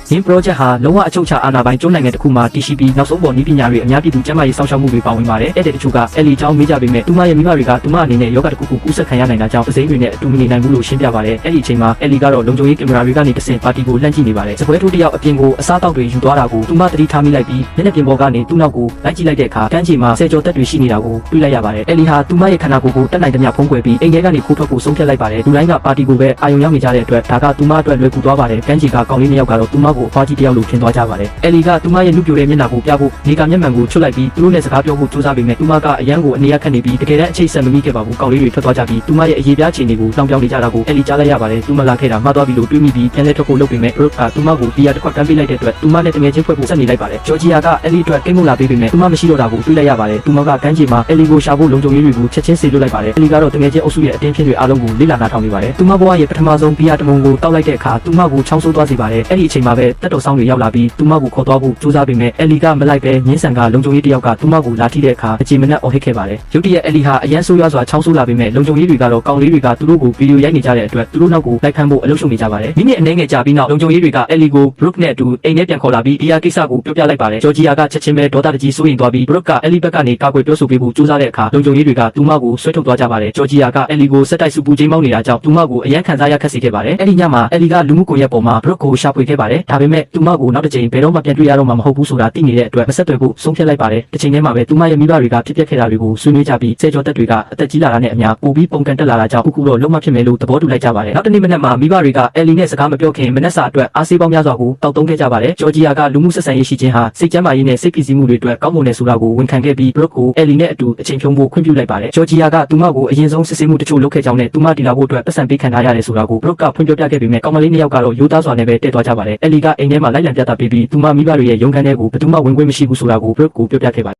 ။ဒီ project ဟာလုံးဝအချုပ်ချအာဏာပိုင်ကျွန်းနိုင်ငံတစ်ခုမှာတည်ရှိပြီးနောက်ဆုံးပေါ်နည်းပညာတွေအများပြည်သူကျန်းမာရေးစောင့်ရှောက်မှုတွေပါဝင်ပါတယ်။အဲ့ဒီတချို့ကယ်လီကျောင်းမေးကြပေမဲ့သူမရဲ့မိဘတွေကသူမအနေနဲ့ယောဂတစ်ခုခုကူးစက်ခံရနိုင်တာကြောင့်အစိမ်းတွေနဲ့အတူမနေနိုင်ဘူးလို့ရှင်းပြပါတယ်။အဲ့ဒီအချိန်မှာယ်လီကတော့လုံခြုံရေးကင်မရာတွေကနေတဆင့်ပါတီကိုလှမ်းကြည့်နေပါတယ်။စပွဲထိုးတစ်ယောက်အပြင်ကိုအစားတောက်တွေယူသွားတာကိုသူမသတိထားမိလိုက်ပြီးမျက်နှာပြင်ပေါ်ကနေသူ့နောက်ကိုလိုက်ကြည့်လိုက်တဲ့အခါကမ်းခြေမှာဆယ်ကျော်သက်တွေရှိနေတာကိုတွေ့လိုက်ရပါတယ်။ယ်လီဟာသူမရဲ့ခန္ဓာကိုယ်ကိုတက်နိုင်သမျှဖုံးကွယ်ပြီးအိမ်ထဲကနေခိုးထွက်ဖို့ဆုံးဖြတ်လိုက်ပါတယ်။လူတိုင်းကပါတီကိုပဲအာရုံရောက်နေကြတဲ့အတွက်ဒါကသူမအတွက်လွယ်ကူသွားပါတယ်။ကမ်းခြေကကောင်လေးနှစ်ယောက်ကတော့သူမကိုအဖွားကြီးတစ်ယောက်လိုထင်သွားကြပါတယ်။ယ်လီကသူမရဲ့နှုတ်ပြတဲ့မျက်နှာကိုပြဖို့နေကမျက်မှန်ကိုချွတ်လိုက်ပြီးသူတို့နဲ့စကားပြောဖို့ကြိုးစားပေမဲ့သူမကအရန်ကိုအနေရခက်နေပြီးတကယ်တမ်းအချိတ်ဆက်မမိခဲ့ပါဘူး။ကောင်လေးတွေထွက်သွားကြပြီးသူမရဲ့အရေးပြားချိန်တွေကိုလောင်ပြောင်နေကြတာကိုယ်လီကြားလိုက်ရပါတယ်။သူမလာခဲ့တာမှားသွားပြီလို့တွေးမိပြီးပြန်လဲထွက်ဖို့လုပ်ပေမဲ့ဘရုတ်ကသူမကိုဘီယာတစ်ခွက်တန်းပေးလိုက်တဲ့အတွက်သူမနဲ့တငယ်ချင်းဖွဲ့ဖို့ဆက်နေလိုက်ပါတယ်။ဂျော်ဂျီယာကလီအတွက်ကိန်းမလာပေးပေမဲ့သူမမရှိတော့တာကိုတွေးလိုက်ရပါတယ်။သူမကကမ်းခြေမှာလီကိုရှာဖို့လုံခြုံရေးတွေကိုချက်ချင်းစေလွှတ်လိုက်ပါတယ်။လီကတော့တငယ်ချင်းအုပ်စုရဲ့အတင်းဖြစ်တွေအားလုံးကိုလေ့လာနားထောင်နေပါတယ်။သူမဘဝရဲ့ပထမဆုံးဘီယာတမုံကိုတောက်လိုက်တဲ့အခါသူမကိုချောင်းဆိုးသွားစေပါတယ်။အဲ့ဒီအချိန်မှာပဲတက်တော်ဆောင်တွေရောက်လာပြီးသူမကိုခေါ်သွားဖို့ကြိုးစားပေမဲ့လီကမလိုက်ပဲညင်းဆန်ကလုံခြုံရေးတစ်ယောက်ကသူမကိုလာထိတဲ့အခါအချိန်မနဲ့အော်ဟစ်ခဲ့ပါတယ်။ရုတ်တရက်လီဟာအရန်ဆိုးရွားစွာချောင်းဆိုးလာပေမဲ့လုံခြုံရေးတွေကတော့ကောင်လေးတွေကသူတို့ကိုဗီဒီယိုရိုက်နေကြတဲ့အတွက်သူတို့နောက်ကိုလိုက်ဖမ်းဖို့အလုပ်ရှုပ်နေကြပါတယ်။မိနစ်အနည်းငယ်ကြာပြီးနောက်လုံခြုံရေးတွေကလီကိုဘရုတ်နဲ့အတူအိမ်ထဲပြန်ခေါ်လာပြီးဘီယာကိစ္စကိုပြောပြလိုက်ပါတယ်။ဂျော်ဂျီယာကချက်ချင်းပဲဒေါသတကြီးစိုးရိမ်သွားပြီးဘရုတ်ကလီဘက်ကနေကာကွယ်ပြောဆိုပေးဖို့ကြိုးစားတဲ့အခါလုံခြုံရေးတွေကသူမကိုဆွဲထုတ်သွားကြပါတယ်။ဂျော်ဂျီယာကလီကိုစက်တိုက်စုပူချိန်မောင်းနေတာကြောင့်သူမကိုအရန်ခံစားရခက်စေခဲ့ပါတယ်။အဲ့ဒီညမှာလီကလူမှုကွန်ရက်ပေါ်မှာဘရုတ်ကိုရှာဖွေခဲ့ပါတယ်။ဒါပေမဲ့သူမကိုနောက်တစ်ချိန်ဘယ်တော့မှပြန်တွေ့ရတော့မှာမဟုတ်ဘူးဆိုတာသိနေတဲ့အတွက်မဆက်သွယ်ဖို့ဆုံးဖြတ်လိုက်ပါတယ်။တစ်ချိန်တည်းမှာပဲသူမရဲ့မိဘတွေကဖြစ်ပျက်ခဲ့တာတွေကိုဆွေးနွေးကြပြီးဆယ်ကျော်သက်တွေကအသက်ကြီးလာတာနဲ့အမျှပိုပြီးပုံကန်တက်လာတာကြောင့်ခုတော့လုံးဝဖြစ်မယ်လို့သဘောတူလိုက်ကြပါတယ်။နောက်တစ်နေ့မနက်မှာမိဘတွေကလီနဲ့စကားမပြောခင်မနက်စာအတွက်အားဆေးပေါင်းများစွာကိုတောက်သုံးခဲ့ကြပါတယ်။ဂျော်ဂျီယာကလူမှုဆက်ဆံရေးရှိခြင်းဟာစိတ်ကျန်းမာရေးနဲ့စိတ်ဖိစီးမှုတွေအတွက်ကောင်းမွန်တယ်ဆိုတာကိုဝန်ခံခဲ့ပြီးဘရုတ်ကိုလီနဲ့အတူအချိန်ဖြုံးဖို့ခွင့်ပြုလိုက်ပါတယ်။ဂျော်ဂျီယာကသူမကိုအရင်ဆုံးစစ်ဆေးမှုတချို့လုပ်ခဲ့ကြောင်းနဲ့သူမတည်လာဖို့အတွက်ပတ်စံပေးခံထားရတယ်ဆိုတာကိုဘရုတ်ကဖွင့်ပြောပြခဲ့ပေမဲ့ကောင်မလေးနှစ်ယောက်ကတော့ရိုးသားစွာနဲ့ပဲတည့်သွားကြပါတယ်။လီကအိမ်ထဲမှာလိုက်လံပြသပေးပြီးသူမမိဘတွေရဲ့ရုံးခန်းထဲကိုဘယ်သူမှဝင်ခွင့်မရှိဘူးဆိုတာကိုဘရုတ်ကိုပြောပြခဲ့ပါတယ်